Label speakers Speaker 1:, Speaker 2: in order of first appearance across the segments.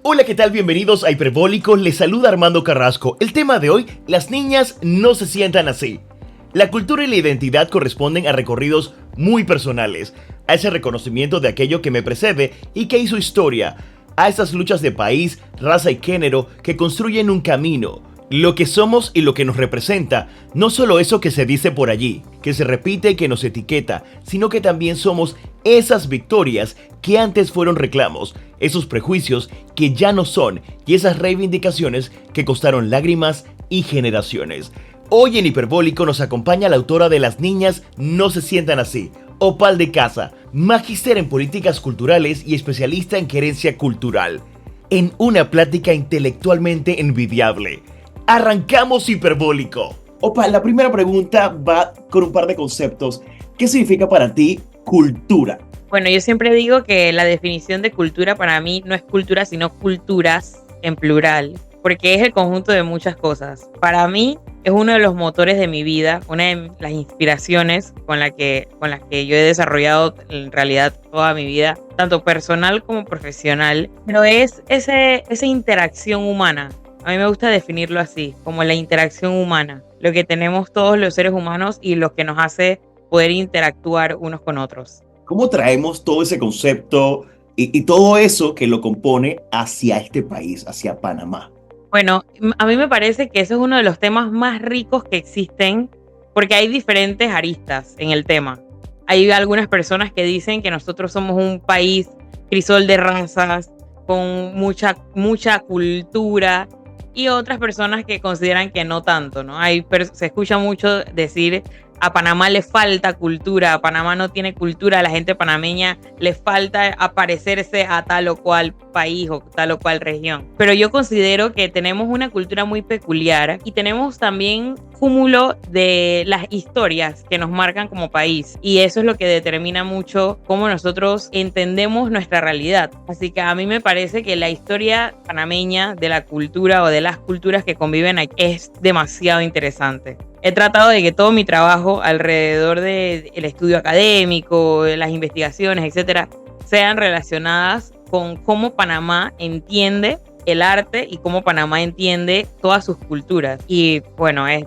Speaker 1: Hola, ¿qué tal? Bienvenidos a Hiperbólico, les saluda Armando Carrasco. El tema de hoy, las niñas no se sientan así. La cultura y la identidad corresponden a recorridos muy personales, a ese reconocimiento de aquello que me precede y que hizo historia, a esas luchas de país, raza y género que construyen un camino, lo que somos y lo que nos representa, no solo eso que se dice por allí, que se repite y que nos etiqueta, sino que también somos esas victorias que antes fueron reclamos, esos prejuicios que ya no son y esas reivindicaciones que costaron lágrimas y generaciones. Hoy en Hiperbólico nos acompaña la autora de Las niñas no se sientan así, Opal de Casa, magíster en políticas culturales y especialista en gerencia cultural, en una plática intelectualmente envidiable. ¡Arrancamos Hiperbólico! Opal, la primera pregunta va con un par de conceptos. ¿Qué significa para ti cultura?
Speaker 2: Bueno, yo siempre digo que la definición de cultura para mí no es cultura, sino culturas en plural, porque es el conjunto de muchas cosas. Para mí es uno de los motores de mi vida, una de las inspiraciones con las que yo he desarrollado en realidad toda mi vida, tanto personal como profesional, pero es esa interacción humana. A mí me gusta definirlo así, como la interacción humana, lo que tenemos todos los seres humanos y lo que nos hace poder interactuar unos con otros.
Speaker 1: ¿Cómo traemos todo ese concepto y todo eso que lo compone hacia este país, hacia Panamá?
Speaker 2: Bueno, a mí me parece que eso es uno de los temas más ricos que existen porque hay diferentes aristas en el tema. Hay algunas personas que dicen que nosotros somos un país crisol de razas, con mucha cultura, y otras personas que consideran que no tanto, ¿no? Se escucha mucho decir a Panamá le falta cultura, a Panamá no tiene cultura, a la gente panameña le falta parecerse a tal o cual país o tal o cual región. Pero yo considero que tenemos una cultura muy peculiar y tenemos también cúmulo de las historias que nos marcan como país, y eso es lo que determina mucho cómo nosotros entendemos nuestra realidad. Así que a mí me parece que la historia panameña de la cultura o de las culturas que conviven aquí es demasiado interesante. He tratado de que todo mi trabajo alrededor del estudio académico, de las investigaciones, etcétera, sean relacionadas con cómo Panamá entiende el arte y cómo Panamá entiende todas sus culturas. Y bueno, es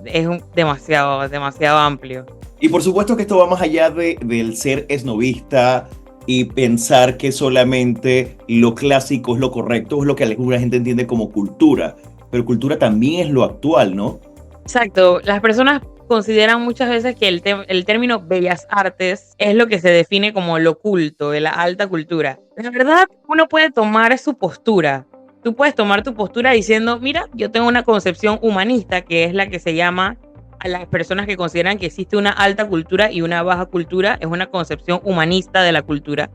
Speaker 2: demasiado amplio.
Speaker 1: Y por supuesto que esto va más allá del ser esnovista y pensar que solamente lo clásico es lo correcto, es lo que alguna gente entiende como cultura. Pero cultura también es lo actual, ¿no?
Speaker 2: Exacto. Las personas consideran muchas veces que el término bellas artes es lo que se define como lo culto, de la alta cultura. La verdad, uno puede tomar su postura. Tú puedes tomar tu postura diciendo, mira, yo tengo una concepción humanista, que es la que se llama a las personas que consideran que existe una alta cultura y una baja cultura, es una concepción humanista de la cultura.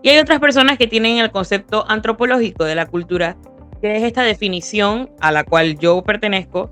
Speaker 2: Y hay otras personas que tienen el concepto antropológico de la cultura, que es esta definición a la cual yo pertenezco,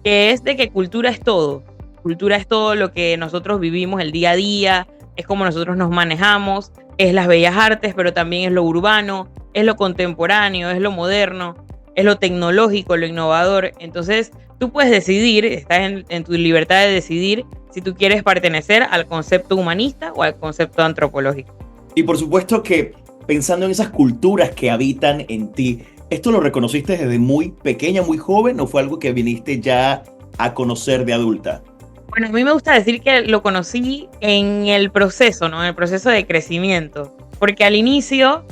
Speaker 2: que es de que cultura es todo. Cultura es todo lo que nosotros vivimos el día a día, es como nosotros nos manejamos, es las bellas artes, pero también es lo urbano, es lo contemporáneo, es lo moderno, es lo tecnológico, lo innovador. Entonces, tú puedes decidir, estás en tu libertad de decidir si tú quieres pertenecer al concepto humanista o al concepto antropológico.
Speaker 1: Y por supuesto que pensando en esas culturas que habitan en ti, ¿esto lo reconociste desde muy pequeña, muy joven, o fue algo que viniste ya a conocer de adulta?
Speaker 2: Bueno, a mí me gusta decir que lo conocí en el proceso, ¿no? En el proceso de crecimiento. Porque al inicio,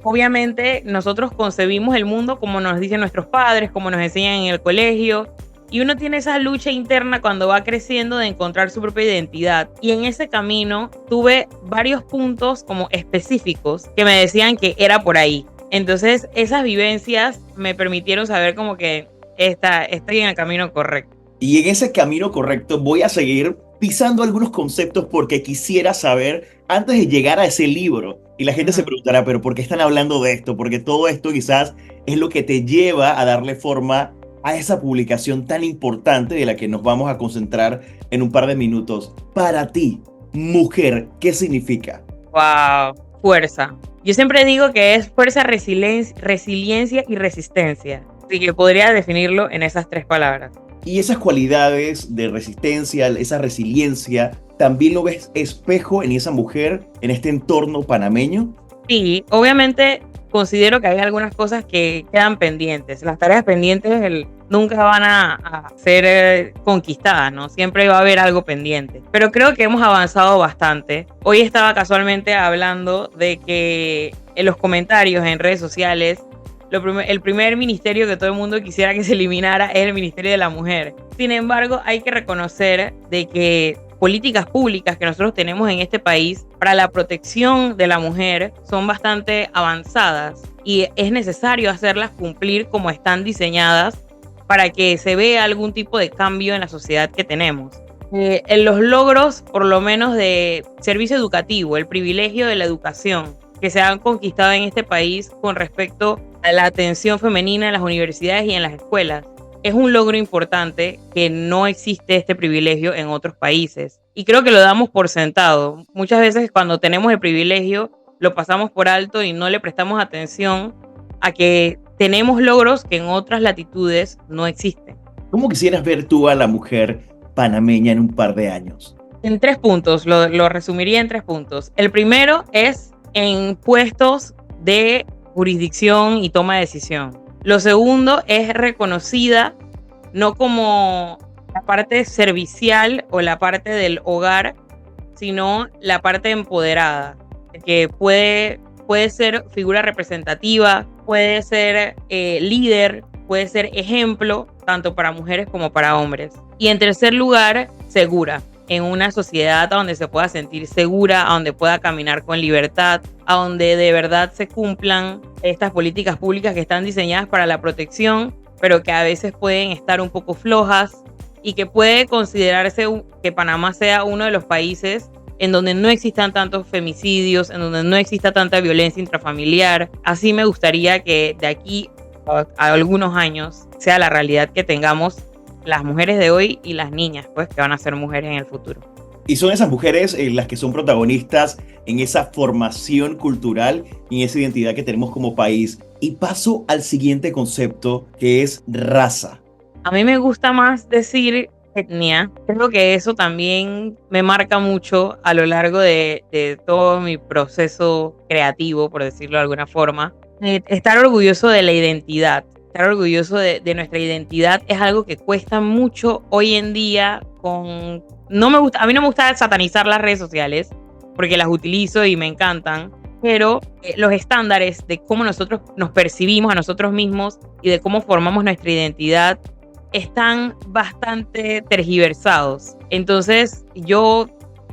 Speaker 2: obviamente, nosotros concebimos el mundo como nos dicen nuestros padres, como nos enseñan en el colegio. Y uno tiene esa lucha interna cuando va creciendo de encontrar su propia identidad. Y en ese camino tuve varios puntos como específicos que me decían que era por ahí. Entonces, esas vivencias me permitieron saber como que estoy en el camino correcto.
Speaker 1: Y en ese camino correcto voy a seguir pisando algunos conceptos porque quisiera saber antes de llegar a ese libro. Y la gente se preguntará, pero ¿por qué están hablando de esto? Porque todo esto quizás es lo que te lleva a darle forma a esa publicación tan importante de la que nos vamos a concentrar en un par de minutos. Para ti, mujer, ¿qué significa?
Speaker 2: Wow, fuerza. Yo siempre digo que es fuerza, resiliencia y resistencia. Así que podría definirlo en esas tres palabras.
Speaker 1: Y esas cualidades de resistencia, esa resiliencia, ¿también lo ves espejo en esa mujer, en este entorno panameño?
Speaker 2: Sí, obviamente considero que hay algunas cosas que quedan pendientes. Las tareas pendientes nunca van a ser conquistadas, ¿no? Siempre va a haber algo pendiente. Pero creo que hemos avanzado bastante. Hoy estaba casualmente hablando de que en los comentarios en redes sociales, el primer ministerio que todo el mundo quisiera que se eliminara es el Ministerio de la Mujer. Sin embargo, hay que reconocer de que políticas públicas que nosotros tenemos en este país para la protección de la mujer son bastante avanzadas y es necesario hacerlas cumplir como están diseñadas para que se vea algún tipo de cambio en la sociedad que tenemos. En los logros, por lo menos de servicio educativo, el privilegio de la educación que se han conquistado en este país con respecto a la atención femenina en las universidades y en las escuelas, es un logro importante que no existe este privilegio en otros países. Y creo que lo damos por sentado. Muchas veces cuando tenemos el privilegio lo pasamos por alto y no le prestamos atención a que tenemos logros que en otras latitudes no existen.
Speaker 1: ¿Cómo quisieras ver tú a la mujer panameña en un par de años?
Speaker 2: En 3 puntos, lo resumiría en 3 puntos. El primero es en puestos de jurisdicción y toma de decisión. Lo segundo es reconocida no como la parte servicial o la parte del hogar, sino la parte empoderada, que puede ser figura representativa, puede ser líder, puede ser ejemplo, tanto para mujeres como para hombres. Y en tercer lugar, segura, en una sociedad donde se pueda sentir segura, a donde pueda caminar con libertad, a donde de verdad se cumplan estas políticas públicas que están diseñadas para la protección, pero que a veces pueden estar un poco flojas y que puede considerarse que Panamá sea uno de los países en donde no existan tantos femicidios, en donde no exista tanta violencia intrafamiliar. Así me gustaría que de aquí a algunos años sea la realidad que tengamos las mujeres de hoy y las niñas, pues, que van a ser mujeres en el futuro.
Speaker 1: Y son esas mujeres las que son protagonistas en esa formación cultural y en esa identidad que tenemos como país. Y paso al siguiente concepto, que es raza.
Speaker 2: A mí me gusta más decir etnia. Creo que eso también me marca mucho a lo largo de todo mi proceso creativo, por decirlo de alguna forma. Estar orgulloso de la identidad. Estar orgulloso de nuestra identidad es algo que cuesta mucho hoy en día. A mí no me gusta satanizar las redes sociales porque las utilizo y me encantan, pero los estándares de cómo nosotros nos percibimos a nosotros mismos y de cómo formamos nuestra identidad están bastante tergiversados. Entonces yo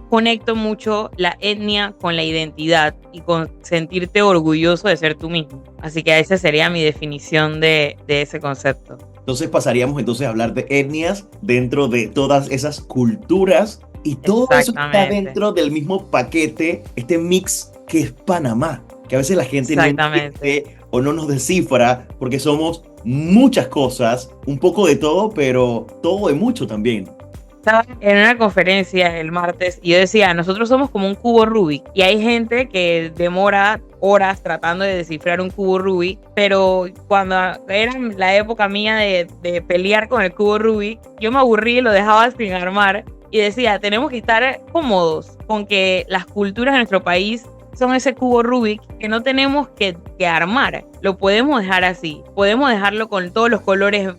Speaker 2: conecto mucho la etnia con la identidad y con sentirte orgulloso de ser tú mismo. Así que esa sería mi definición de ese concepto.
Speaker 1: Entonces pasaríamos a hablar de etnias dentro de todas esas culturas y todo eso está dentro del mismo paquete, este mix que es Panamá, que a veces la gente no entiende o no nos descifra porque somos muchas cosas, un poco de todo, pero todo de mucho también.
Speaker 2: Estaba en una conferencia el martes y yo decía, nosotros somos como un cubo Rubik y hay gente que demora horas tratando de descifrar un cubo Rubik, pero cuando era la época mía de pelear con el cubo Rubik, yo me aburrí y lo dejaba sin armar y decía, tenemos que estar cómodos con que las culturas de nuestro país son ese cubo Rubik que no tenemos que armar, lo podemos dejar así, podemos dejarlo con todos los colores,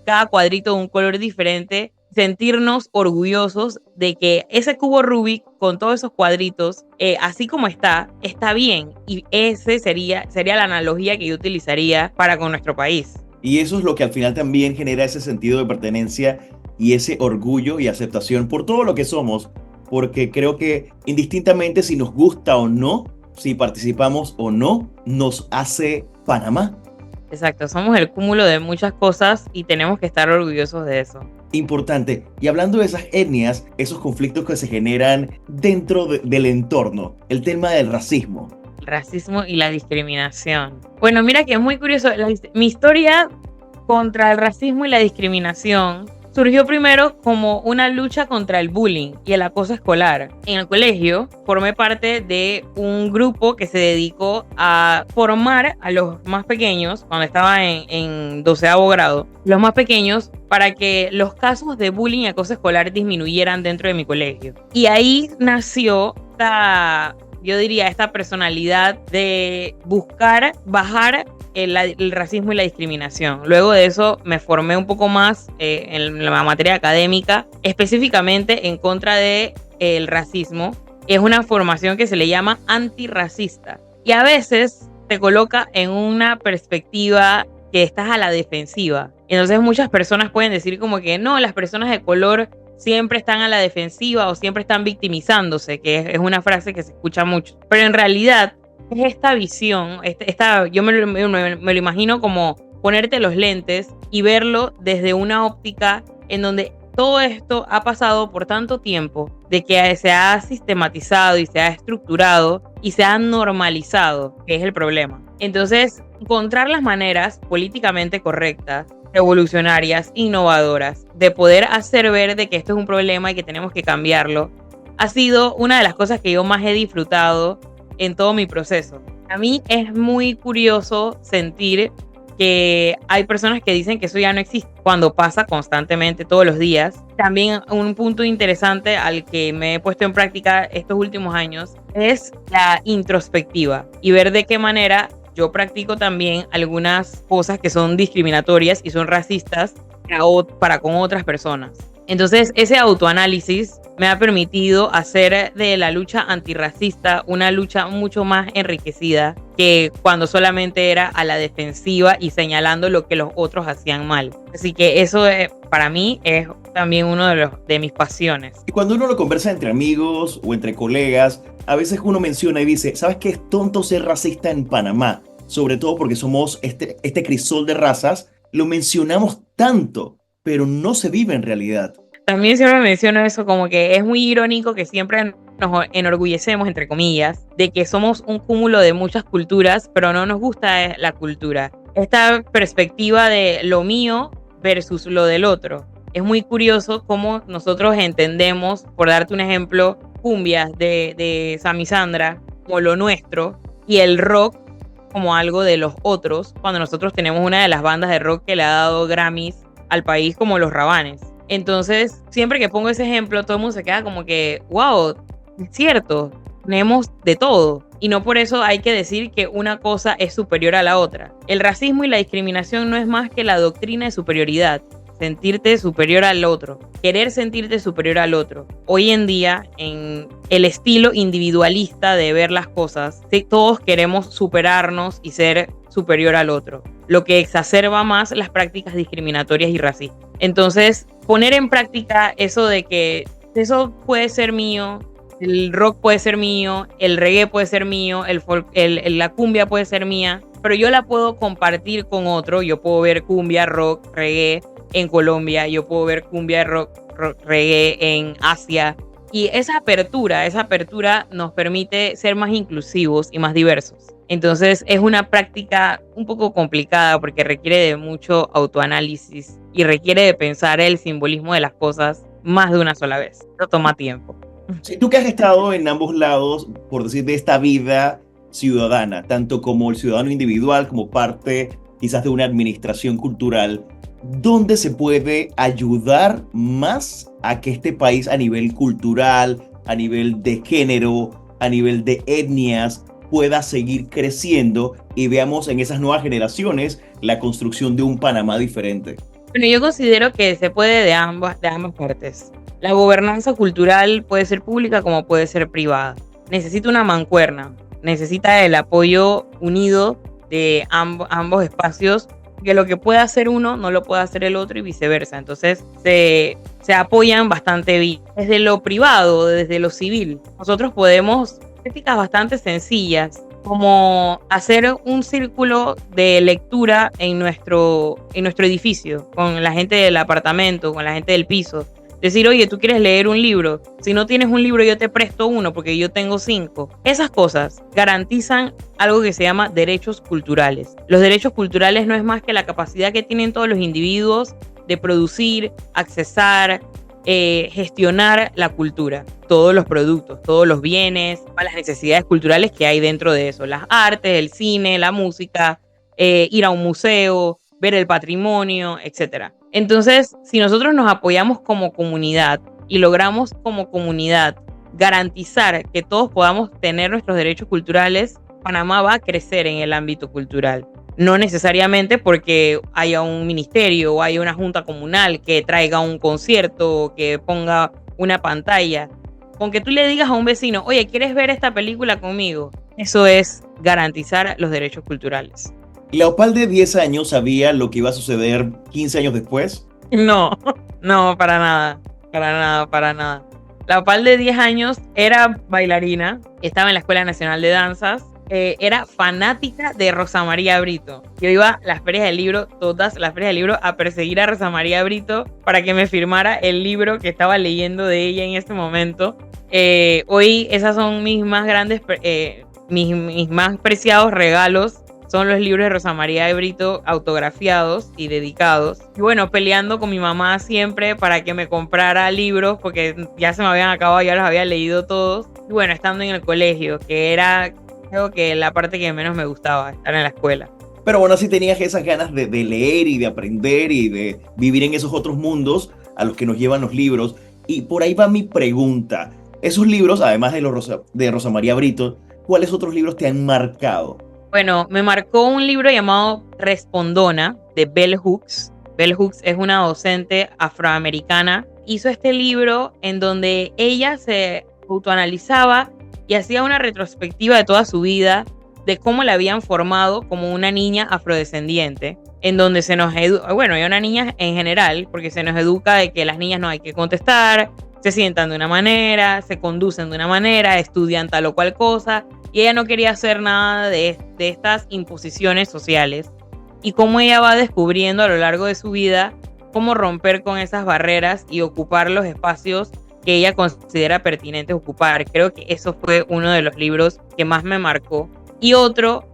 Speaker 2: cada cuadrito de un color diferente, sentirnos orgullosos de que ese cubo Rubik con todos esos cuadritos, así como está bien. Y ese sería la analogía que yo utilizaría para con nuestro país.
Speaker 1: Y eso es lo que al final también genera ese sentido de pertenencia y ese orgullo y aceptación por todo lo que somos, porque creo que indistintamente si nos gusta o no, si participamos o no, nos hace Panamá.
Speaker 2: Exacto, somos el cúmulo de muchas cosas y tenemos que estar orgullosos de eso.
Speaker 1: Importante. Y hablando de esas etnias, esos conflictos que se generan dentro del entorno, el tema del racismo.
Speaker 2: El racismo y la discriminación. Bueno, mira que es muy curioso. Mi historia contra el racismo y la discriminación surgió primero como una lucha contra el bullying y el acoso escolar. En el colegio formé parte de un grupo que se dedicó a formar a los más pequeños, cuando estaba en 12º grado, los más pequeños, para que los casos de bullying y acoso escolar disminuyeran dentro de mi colegio. Y ahí nació esta yo diría, esta personalidad de buscar bajar el racismo y la discriminación. Luego de eso me formé un poco más en la materia académica, específicamente en contra de el racismo. Es una formación que se le llama antirracista y a veces te coloca en una perspectiva que estás a la defensiva. Entonces muchas personas pueden decir como que no, las personas de color siempre están a la defensiva o siempre están victimizándose, que es una frase que se escucha mucho. Pero en realidad es esta visión, yo me lo imagino como ponerte los lentes y verlo desde una óptica en donde todo esto ha pasado por tanto tiempo, de que se ha sistematizado y se ha estructurado y se ha normalizado, que es el problema. Entonces, encontrar las maneras políticamente correctas, revolucionarias, innovadoras, de poder hacer ver de que esto es un problema y que tenemos que cambiarlo, ha sido una de las cosas que yo más he disfrutado en todo mi proceso. A mí es muy curioso sentir que hay personas que dicen que eso ya no existe cuando pasa constantemente todos los días. También un punto interesante al que me he puesto en práctica estos últimos años es la introspectiva y ver de qué manera yo practico también algunas cosas que son discriminatorias y son racistas para con otras personas. Entonces, ese autoanálisis me ha permitido hacer de la lucha antirracista una lucha mucho más enriquecida que cuando solamente era a la defensiva y señalando lo que los otros hacían mal. Así que eso para mí es también uno de mis pasiones.
Speaker 1: Y cuando uno lo conversa entre amigos o entre colegas, a veces uno menciona y dice, ¿sabes qué es tonto ser racista en Panamá? Sobre todo porque somos este crisol de razas, lo mencionamos tanto, pero no se vive en realidad.
Speaker 2: También siempre menciono eso, como que es muy irónico que siempre nos enorgullecemos, entre comillas, de que somos un cúmulo de muchas culturas, pero no nos gusta la cultura. Esta perspectiva de lo mío versus lo del otro. Es muy curioso cómo nosotros entendemos, por darte un ejemplo, cumbias de Sammy Sandra como lo nuestro y el rock como algo de los otros, cuando nosotros tenemos una de las bandas de rock que le ha dado Grammys al país como los Rabanes. Entonces, siempre que pongo ese ejemplo, todo el mundo se queda como que, wow, es cierto, tenemos de todo. Y no por eso hay que decir que una cosa es superior a la otra. El racismo y la discriminación no es más que la doctrina de superioridad. Sentirte superior al otro, querer sentirte superior al otro. Hoy en día, en el estilo individualista de ver las cosas, todos queremos superarnos y ser superior al otro, lo que exacerba más las prácticas discriminatorias y racistas. Entonces, poner en práctica eso de que eso puede ser mío, el rock puede ser mío, el reggae puede ser mío, la cumbia puede ser mía, pero yo la puedo compartir con otro. Yo puedo ver cumbia, rock, reggae en Colombia, yo puedo ver cumbia, rock, reggae en Asia. Y esa apertura nos permite ser más inclusivos y más diversos. Entonces es una práctica un poco complicada porque requiere de mucho autoanálisis y requiere de pensar el simbolismo de las cosas más de una sola vez. Eso toma tiempo.
Speaker 1: Sí, tú que has estado en ambos lados, por decir, de esta vida ciudadana, tanto como el ciudadano individual, como parte quizás de una administración cultural, ¿dónde se puede ayudar más a que este país a nivel cultural, a nivel de género, a nivel de etnias, pueda seguir creciendo y veamos en esas nuevas generaciones la construcción de un Panamá diferente?
Speaker 2: Bueno, yo considero que se puede de ambas partes. La gobernanza cultural puede ser pública como puede ser privada. Necesita una mancuerna, necesita el apoyo unido de ambos espacios, que lo que puede hacer uno no lo puede hacer el otro y viceversa. Entonces se apoyan bastante bien. Desde lo privado, desde lo civil, nosotros podemos prácticas bastante sencillas, como hacer un círculo de lectura en nuestro edificio, con la gente del apartamento, con la gente del piso. Decir, oye, tú quieres leer un libro. Si no tienes un libro, yo te presto uno porque yo tengo 5. Esas cosas garantizan algo que se llama derechos culturales. Los derechos culturales no es más que la capacidad que tienen todos los individuos de producir, accesar, gestionar la cultura, todos los productos, todos los bienes, las necesidades culturales que hay dentro de eso, las artes, el cine, la música, ir a un museo, ver el patrimonio, etc. Entonces, si nosotros nos apoyamos como comunidad y logramos como comunidad garantizar que todos podamos tener nuestros derechos culturales, Panamá va a crecer en el ámbito cultural. No necesariamente porque haya un ministerio o haya una junta comunal que traiga un concierto o que ponga una pantalla. Con que tú le digas a un vecino, oye, ¿quieres ver esta película conmigo? Eso es garantizar los derechos culturales.
Speaker 1: ¿Leopal de 10 años sabía lo que iba a suceder 15 años después?
Speaker 2: No, no, para nada, para nada, para nada. La Opal de 10 años era bailarina, estaba en la Escuela Nacional de Danzas, era fanática de Rosa María Brito. Yo iba a las ferias del libro, todas las ferias del libro, a perseguir a Rosa María Brito para que me firmara el libro que estaba leyendo de ella en ese momento. Hoy esas son mis más grandes, mis más preciados regalos. Son los libros de Rosa María de Brito autografiados y dedicados. Y bueno, peleando con mi mamá siempre para que me comprara libros porque ya se me habían acabado, ya los había leído todos. Y bueno, estando en el colegio, que era creo que la parte que menos me gustaba, estar en la escuela.
Speaker 1: Pero bueno, sí tenías esas ganas de leer y de aprender y de vivir en esos otros mundos a los que nos llevan los libros. Y por ahí va mi pregunta. Esos libros, además de Rosa María Brito, ¿cuáles otros libros te han marcado?
Speaker 2: Bueno, me marcó un libro llamado Respondona, de Bell Hooks. Bell Hooks es una docente afroamericana. Hizo este libro en donde ella se autoanalizaba y hacía una retrospectiva de toda su vida, de cómo la habían formado como una niña afrodescendiente, en donde se nos educa, bueno, y una niña en general, porque se nos educa de que las niñas no hay que contestar, se sientan de una manera, se conducen de una manera, estudian tal o cual cosa, y ella no quería hacer nada de estas imposiciones sociales. Y cómo ella va descubriendo a lo largo de su vida cómo romper con esas barreras y ocupar los espacios que ella considera pertinentes ocupar. Creo que eso fue uno de los libros que más me marcó. Y otro,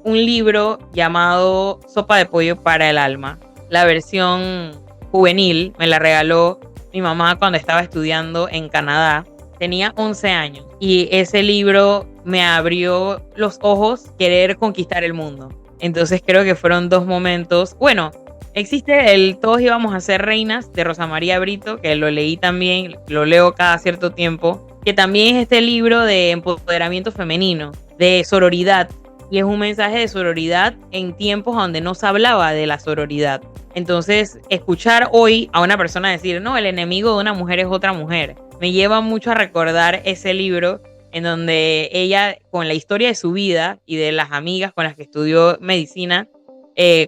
Speaker 2: un libro llamado Sopa de Pollo para el Alma. La versión juvenil me la regaló mi mamá cuando estaba estudiando en Canadá. Tenía 11 años y ese libro me abrió los ojos, querer conquistar el mundo. Entonces creo que fueron dos momentos. Bueno, existe el Todos íbamos a ser reinas de Rosa María Brito, que lo leí también, lo leo cada cierto tiempo, que también es este libro de empoderamiento femenino, de sororidad. Y es un mensaje de sororidad en tiempos donde no se hablaba de la sororidad. Entonces, escuchar hoy a una persona decir, no, el enemigo de una mujer es otra mujer, me lleva mucho a recordar ese libro en donde ella, con la historia de su vida y de las amigas con las que estudió medicina,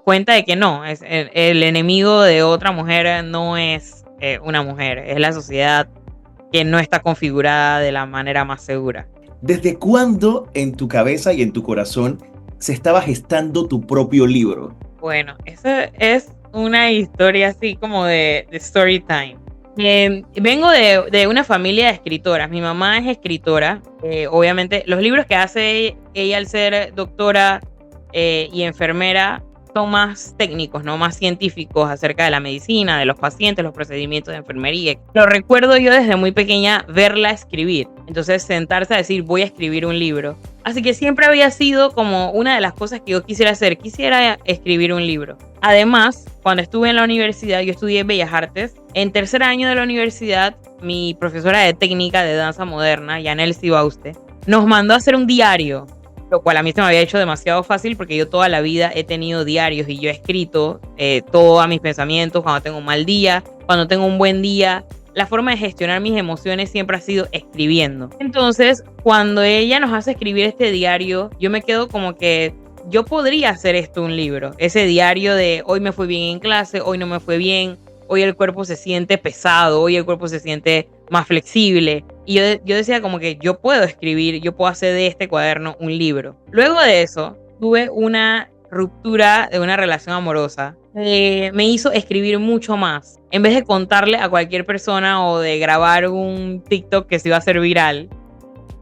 Speaker 2: cuenta de que no, el enemigo de otra mujer no es una mujer, es la sociedad que no está configurada de la manera más segura.
Speaker 1: ¿Desde cuándo en tu cabeza y en tu corazón se estaba gestando tu propio libro?
Speaker 2: Bueno, esa es una historia así como de story time. Vengo de una familia de escritoras. Mi mamá es escritora. Obviamente, los libros que hace ella al ser doctora y enfermera son más técnicos, ¿no? Más científicos acerca de la medicina, de los pacientes, los procedimientos de enfermería. Lo recuerdo yo desde muy pequeña verla escribir. Entonces sentarse a decir, voy a escribir un libro. Así que siempre había sido como una de las cosas que yo quisiera hacer. Quisiera escribir un libro. Además, cuando estuve en la universidad, yo estudié Bellas Artes. En tercer año de la universidad, mi profesora de técnica de danza moderna, Yanel Sibauste, nos mandó a hacer un diario, lo cual a mí se me había hecho demasiado fácil porque yo toda la vida he tenido diarios y yo he escrito todos mis pensamientos cuando tengo un mal día, cuando tengo un buen día. La forma de gestionar mis emociones siempre ha sido escribiendo. Entonces, cuando ella nos hace escribir este diario, yo me quedo como que yo podría hacer esto un libro. Ese diario de hoy me fue bien en clase, hoy no me fue bien, hoy el cuerpo se siente pesado, hoy el cuerpo se siente más flexible. Y yo decía como que yo puedo escribir, yo puedo hacer de este cuaderno un libro. Luego de eso, tuve una ruptura de una relación amorosa. Me hizo escribir mucho más. En vez de contarle a cualquier persona o de grabar un TikTok que se iba a hacer viral,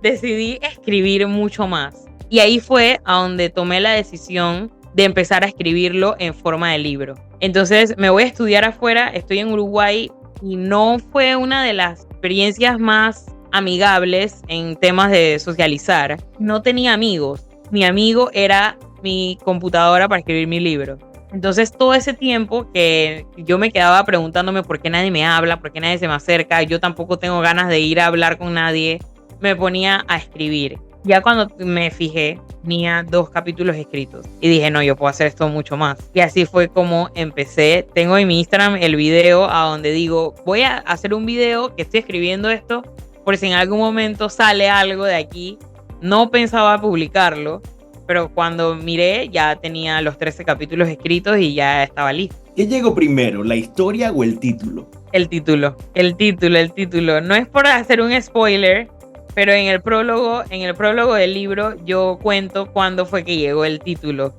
Speaker 2: decidí escribir mucho más. Y ahí fue a donde tomé la decisión de empezar a escribirlo en forma de libro. Entonces me voy a estudiar afuera, estoy en Uruguay y no fue una de las experiencias más amigables en temas de socializar. No tenía amigos. Mi amigo era mi computadora para escribir mi libro. Entonces todo ese tiempo que yo me quedaba preguntándome por qué nadie me habla, por qué nadie se me acerca, yo tampoco tengo ganas de ir a hablar con nadie, me ponía a escribir. Ya cuando me fijé, tenía 2 capítulos escritos y dije, no, yo puedo hacer esto mucho más. Y así fue como empecé. Tengo en mi Instagram el video a donde digo, voy a hacer un video que estoy escribiendo esto por si en algún momento sale algo de aquí. No pensaba publicarlo, pero cuando miré ya tenía los 13 capítulos escritos y ya estaba listo.
Speaker 1: ¿Qué llegó primero, la historia o el título?
Speaker 2: El título. No es por hacer un spoiler, pero en el prólogo del libro yo cuento cuándo fue que llegó el título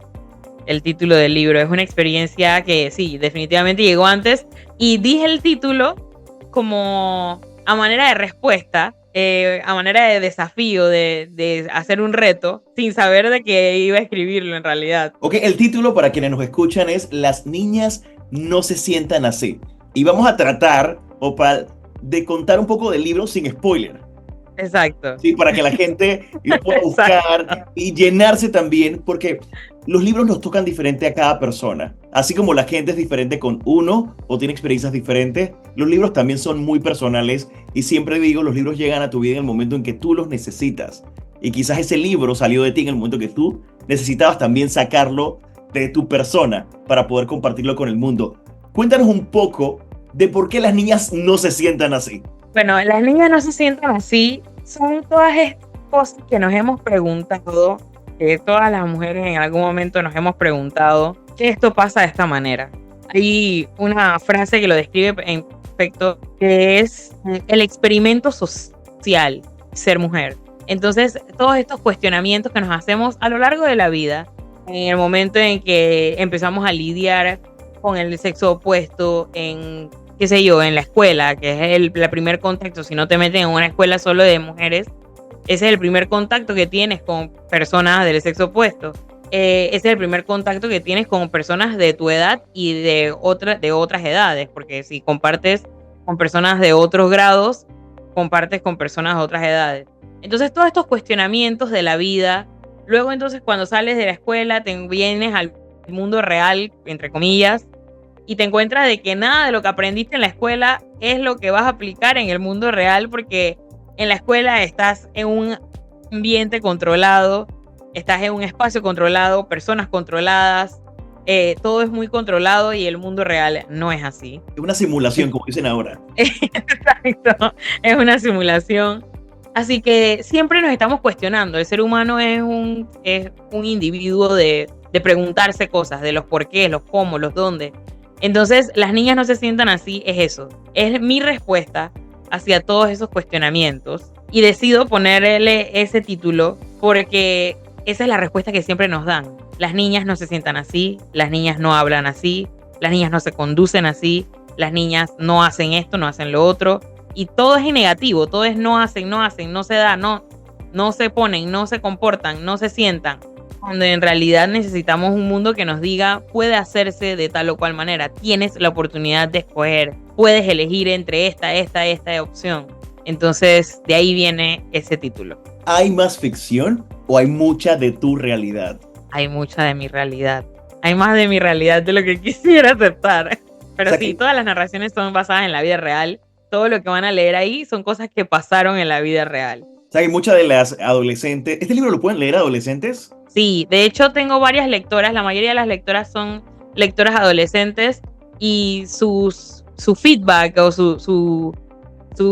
Speaker 2: del libro. Es una experiencia que sí, definitivamente llegó antes y dije el título como a manera de respuesta, a manera de desafío, de hacer un reto, sin saber de que iba a escribirlo en realidad.
Speaker 1: Ok, el título para quienes nos escuchan es Las niñas no se sientan así. Y vamos a tratar, Opal, de contar un poco del libro sin spoiler.
Speaker 2: Exacto.
Speaker 1: Sí, para que la gente lo pueda buscar y llenarse también, porque los libros nos tocan diferente a cada persona. Así como la gente es diferente con uno o tiene experiencias diferentes, los libros también son muy personales y siempre digo, los libros llegan a tu vida en el momento en que tú los necesitas. Y quizás ese libro salió de ti en el momento que tú necesitabas también sacarlo de tu persona para poder compartirlo con el mundo. Cuéntanos un poco de por qué las niñas no se sientan así.
Speaker 2: Bueno, las niñas no se sientan así. Son todas estas cosas que nos hemos preguntado, que todas las mujeres en algún momento nos hemos preguntado, que esto pasa de esta manera. Hay una frase que lo describe en perfecto, que es el experimento social, ser mujer. Entonces, todos estos cuestionamientos que nos hacemos a lo largo de la vida, en el momento en que empezamos a lidiar con el sexo opuesto, en qué sé yo, en la escuela, que es el primer contacto, si no te meten en una escuela solo de mujeres, ese es el primer contacto que tienes con personas del sexo opuesto. Ese es el primer contacto que tienes con personas de tu edad y de otras edades, porque si compartes con personas de otros grados, compartes con personas de otras edades. Entonces, todos estos cuestionamientos de la vida, luego entonces cuando sales de la escuela, te vienes al mundo real, entre comillas, y te encuentras de que nada de lo que aprendiste en la escuela es lo que vas a aplicar en el mundo real, porque en la escuela estás en un ambiente controlado, estás en un espacio controlado, personas controladas, todo es muy controlado y el mundo real no es así.
Speaker 1: Es una simulación, como dicen ahora.
Speaker 2: Exacto, es una simulación. Así que siempre nos estamos cuestionando. El ser humano es un individuo de preguntarse cosas, de los por qué, los cómo, los dónde. Entonces, las niñas no se sientan así, es eso. Es mi respuesta hacia todos esos cuestionamientos y decido ponerle ese título porque esa es la respuesta que siempre nos dan. Las niñas no se sientan así, las niñas no hablan así, las niñas no se conducen así, las niñas no hacen esto, no hacen lo otro y todo es negativo, todo es no hacen, no se da, no se ponen, no se comportan, no se sientan. Cuando en realidad necesitamos un mundo que nos diga puede hacerse de tal o cual manera, tienes la oportunidad de escoger, puedes elegir entre esta opción. Entonces de ahí viene ese título.
Speaker 1: ¿Hay más ficción o hay mucha de tu realidad?
Speaker 2: Hay mucha de mi realidad, hay más de mi realidad de lo que quisiera aceptar, pero sí, todas las narraciones son basadas en la vida real, todo lo que van a leer ahí son cosas que pasaron en la vida real.
Speaker 1: O sea, que muchas de las adolescentes... ¿Este libro lo pueden leer adolescentes?
Speaker 2: Sí, de hecho tengo varias lectoras, la mayoría de las lectoras son lectoras adolescentes y su feedback o su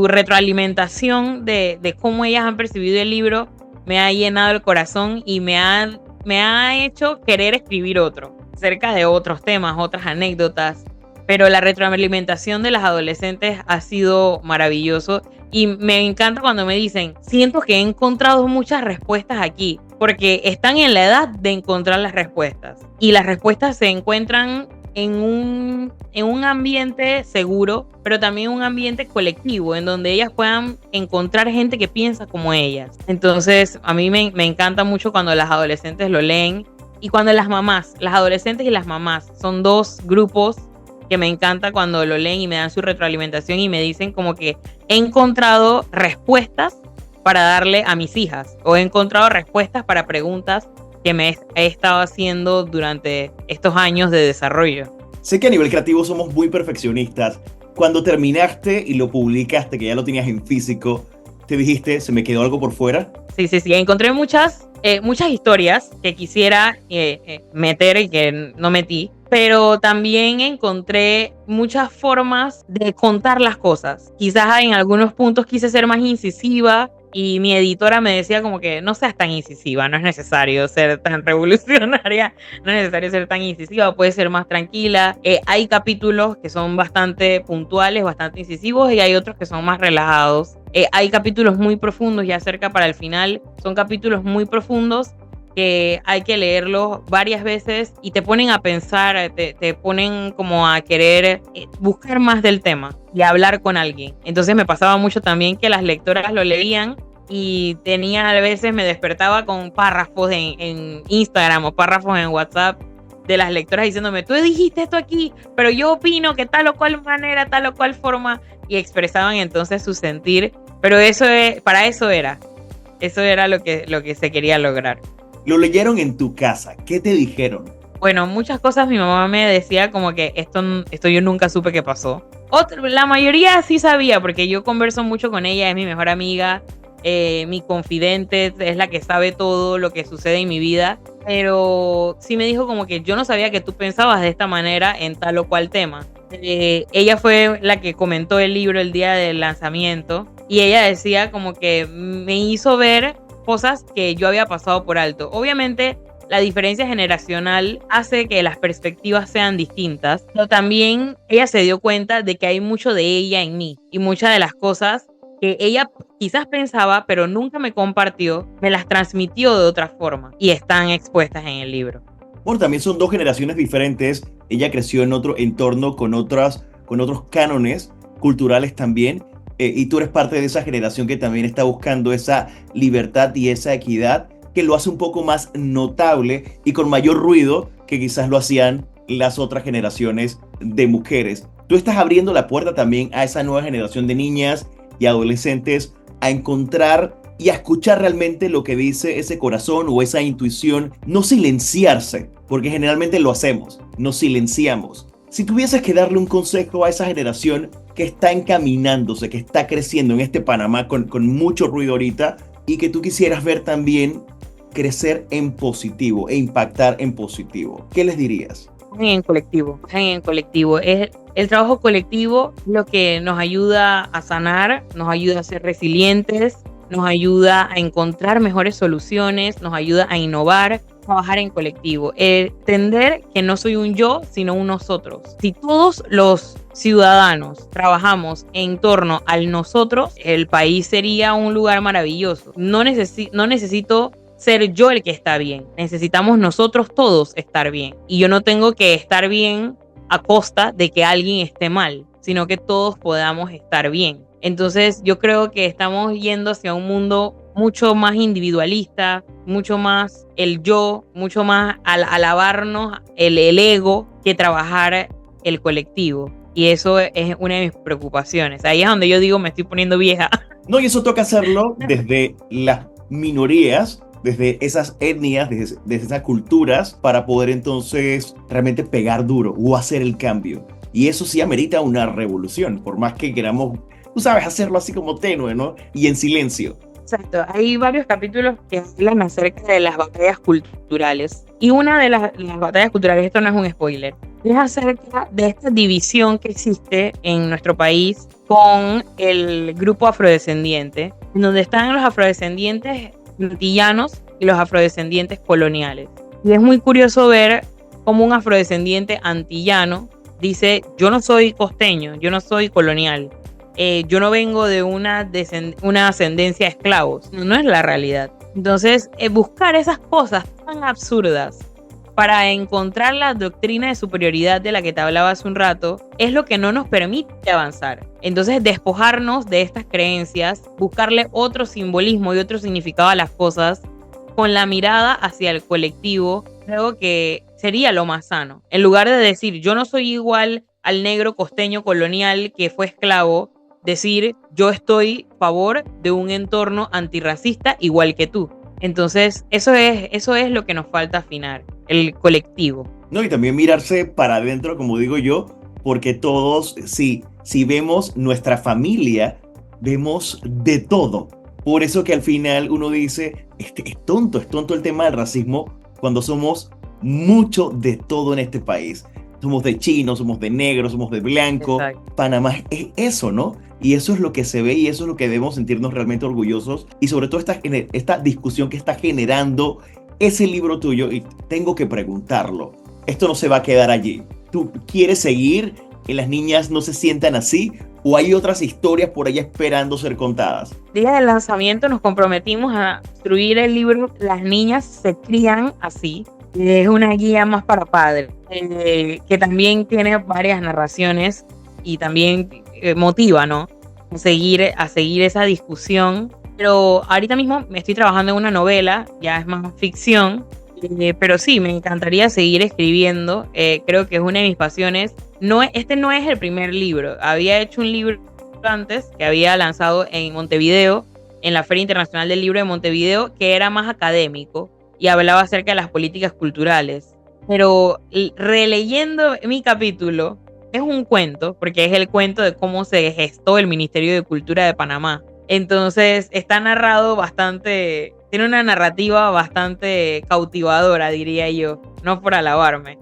Speaker 2: retroalimentación de cómo ellas han percibido el libro me ha llenado el corazón y me ha hecho querer escribir otro, acerca de otros temas, otras anécdotas, pero la retroalimentación de las adolescentes ha sido maravilloso y me encanta cuando me dicen, siento que he encontrado muchas respuestas aquí, porque están en la edad de encontrar las respuestas y las respuestas se encuentran en un ambiente seguro, pero también un ambiente colectivo en donde ellas puedan encontrar gente que piensa como ellas. Entonces a mí me encanta mucho cuando las adolescentes lo leen y cuando las adolescentes y las mamás son dos grupos que me encanta cuando lo leen y me dan su retroalimentación y me dicen como que he encontrado respuestas para darle a mis hijas o he encontrado respuestas para preguntas que he estado haciendo durante estos años de desarrollo.
Speaker 1: Sé que a nivel creativo somos muy perfeccionistas. Cuando terminaste y lo publicaste, que ya lo tenías en físico, ¿te dijiste, se me quedó algo por fuera?
Speaker 2: Sí. Encontré muchas historias que quisiera meter y que no metí, pero también encontré muchas formas de contar las cosas. Quizás en algunos puntos quise ser más incisiva y mi editora me decía como que no seas tan incisiva, no es necesario ser tan revolucionaria, no es necesario ser tan incisiva, puedes ser más tranquila. Hay capítulos que son bastante puntuales, bastante incisivos, y hay otros que son más relajados. Hay capítulos muy profundos, ya cerca para el final, son capítulos muy profundos que hay que leerlos varias veces y te ponen a pensar, te ponen como a querer buscar más del tema y hablar con alguien. Entonces me pasaba mucho también que las lectoras lo leían y tenía, a veces me despertaba con párrafos en Instagram o párrafos en WhatsApp de las lectoras diciéndome, tú dijiste esto aquí, pero yo opino que tal o cual manera, tal o cual forma, y expresaban entonces su sentir, pero para eso era lo que se quería lograr.
Speaker 1: Lo leyeron en tu casa, ¿qué te dijeron?
Speaker 2: Bueno, muchas cosas mi mamá me decía como que esto yo nunca supe qué pasó. La mayoría sí sabía porque yo converso mucho con ella, es mi mejor amiga, mi confidente, es la que sabe todo lo que sucede en mi vida, pero sí me dijo como que yo no sabía que tú pensabas de esta manera en tal o cual tema. Ella fue la que comentó el libro el día del lanzamiento y ella decía como que me hizo ver cosas que yo había pasado por alto. Obviamente la diferencia generacional hace que las perspectivas sean distintas, pero también ella se dio cuenta de que hay mucho de ella en mí y muchas de las cosas que ella quizás pensaba, pero nunca me compartió, me las transmitió de otra forma y están expuestas en el libro.
Speaker 1: Bueno, también son dos generaciones diferentes. Ella creció en otro entorno con otros cánones culturales también. Y tú eres parte de esa generación que también está buscando esa libertad y esa equidad, que lo hace un poco más notable y con mayor ruido que quizás lo hacían las otras generaciones de mujeres. Tú estás abriendo la puerta también a esa nueva generación de niñas y adolescentes a encontrar y a escuchar realmente lo que dice ese corazón o esa intuición, no silenciarse, porque generalmente lo hacemos, nos silenciamos. Si tuvieses que darle un consejo a esa generación que está encaminándose, que está creciendo en este Panamá con mucho ruido ahorita y que tú quisieras ver también crecer en positivo e impactar en positivo, ¿qué les dirías?
Speaker 2: En colectivo. El trabajo colectivo es lo que nos ayuda a sanar, nos ayuda a ser resilientes, nos ayuda a encontrar mejores soluciones, nos ayuda a innovar, trabajar en colectivo. Entender que no soy un yo, sino un nosotros. Si todos los ciudadanos trabajamos en torno al nosotros, el país sería un lugar maravilloso. No necesito ser yo el que está bien. Necesitamos nosotros todos estar bien. Y yo no tengo que estar bien a costa de que alguien esté mal, sino que todos podamos estar bien. Entonces yo creo que estamos yendo hacia un mundo mucho más individualista, mucho más el yo, mucho más al alabarnos el ego que trabajar el colectivo. Y eso es una de mis preocupaciones. Ahí es donde yo digo, me estoy poniendo vieja.
Speaker 1: No, y eso toca hacerlo desde las minorías, desde esas etnias, desde esas culturas, para poder entonces realmente pegar duro o hacer el cambio. Y eso sí amerita una revolución, por más que queramos, tú sabes, hacerlo así como tenue, ¿no? Y en silencio.
Speaker 2: Exacto, hay varios capítulos que hablan acerca de las batallas culturales. Y una de las batallas culturales, esto no es un spoiler, es acerca de esta división que existe en nuestro país con el grupo afrodescendiente, en donde están los afrodescendientes antillanos y los afrodescendientes coloniales. Y es muy curioso ver cómo un afrodescendiente antillano dice, yo no soy costeño, yo no soy colonial, yo no vengo de una ascendencia de esclavos. No es la realidad. Entonces, buscar esas cosas tan absurdas para encontrar la doctrina de superioridad de la que te hablaba hace un rato, es lo que no nos permite avanzar. Entonces, despojarnos de estas creencias, buscarle otro simbolismo y otro significado a las cosas, con la mirada hacia el colectivo, creo que sería lo más sano. En lugar de decir, yo no soy igual al negro costeño colonial que fue esclavo, decir, yo estoy a favor de un entorno antirracista igual que tú. Entonces, eso es lo que nos falta afinar, el colectivo.
Speaker 1: No, y también mirarse para adentro, como digo yo, porque todos, si vemos nuestra familia, vemos de todo. Por eso que al final uno dice, es tonto el tema del racismo cuando somos mucho de todo en este país. Somos de chinos, somos de negros, somos de blanco.
Speaker 2: Exacto.
Speaker 1: Panamá es eso, ¿no? Y eso es lo que se ve y eso es lo que debemos sentirnos realmente orgullosos. Y sobre todo esta discusión que está generando ese libro tuyo. Y tengo que preguntarlo. Esto no se va a quedar allí. ¿Tú quieres seguir? ¿Que las niñas no se sientan así? ¿O hay otras historias por allá esperando ser contadas?
Speaker 2: Día del lanzamiento nos comprometimos a construir el libro Las niñas se crían así. Es una guía más para padres, que también tiene varias narraciones y también motiva, ¿no? A seguir esa discusión. Pero ahorita mismo me estoy trabajando en una novela, ya es más ficción, pero sí, me encantaría seguir escribiendo. Creo que es una de mis pasiones. Este no es el primer libro. Había hecho un libro antes que había lanzado en Montevideo, en la Feria Internacional del Libro de Montevideo, que era más académico y hablaba acerca de las políticas culturales. Pero releyendo mi capítulo, es un cuento, porque es el cuento de cómo se gestó el Ministerio de Cultura de Panamá. Entonces está narrado bastante, tiene una narrativa bastante cautivadora, diría yo, no por alabarme,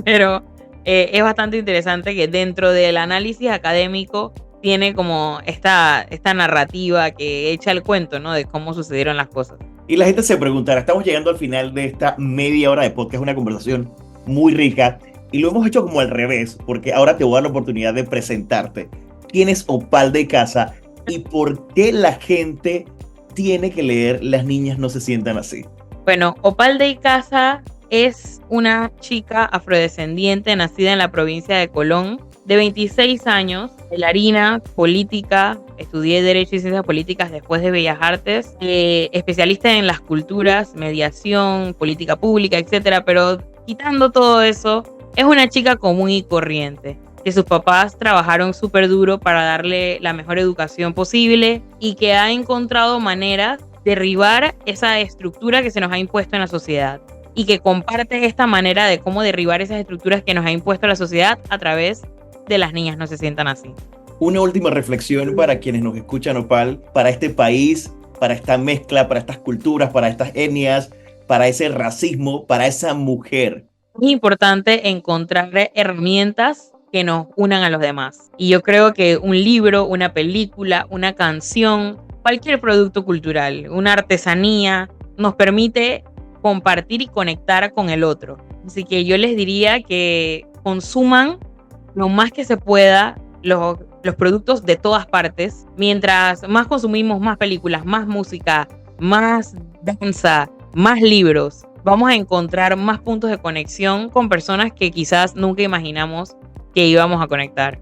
Speaker 2: pero es bastante interesante que dentro del análisis académico tiene como esta narrativa que echa el cuento, ¿no? De cómo sucedieron las cosas.
Speaker 1: Y la gente se preguntará, estamos llegando al final de esta media hora de podcast, una conversación muy rica, y lo hemos hecho como al revés, porque ahora te voy a dar la oportunidad de presentarte. ¿Quién es Opal de Casa y por qué la gente tiene que leer Las niñas no se sientan así?
Speaker 2: Bueno, Opal de Casa es una chica afrodescendiente nacida en la provincia de Colón, de 26 años, bailarina, política, estudié Derecho y Ciencias Políticas después de Bellas Artes, especialista en las culturas, mediación, política pública, etcétera, pero quitando todo eso, es una chica común y corriente, que sus papás trabajaron súper duro para darle la mejor educación posible y que ha encontrado maneras de derribar esa estructura que se nos ha impuesto en la sociedad y que comparte esta manera de cómo derribar esas estructuras que nos ha impuesto la sociedad a través de Las niñas no se sientan así.
Speaker 1: Una última reflexión para quienes nos escuchan, Opal, para este país, para esta mezcla, para estas culturas, para estas etnias, para ese racismo, para esa mujer.
Speaker 2: Es importante encontrar herramientas que nos unan a los demás. Y yo creo que un libro, una película, una canción, cualquier producto cultural, una artesanía, nos permite compartir y conectar con el otro. Así que yo les diría que consuman lo más que se pueda los productos de todas partes. Mientras más consumimos, más películas, más música, más danza, más libros, vamos a encontrar más puntos de conexión con personas que quizás nunca imaginamos que íbamos a conectar.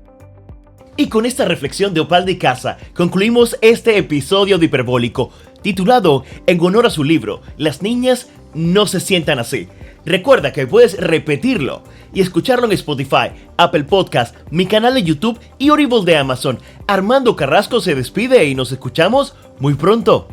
Speaker 1: Y con esta reflexión de Opal de Casa, concluimos este episodio de Hiperbólico, titulado en honor a su libro, Las niñas no se sientan así. Recuerda que puedes repetirlo y escucharlo en Spotify, Apple Podcast, mi canal de YouTube y Audible de Amazon. Armando Carrasco se despide y nos escuchamos muy pronto.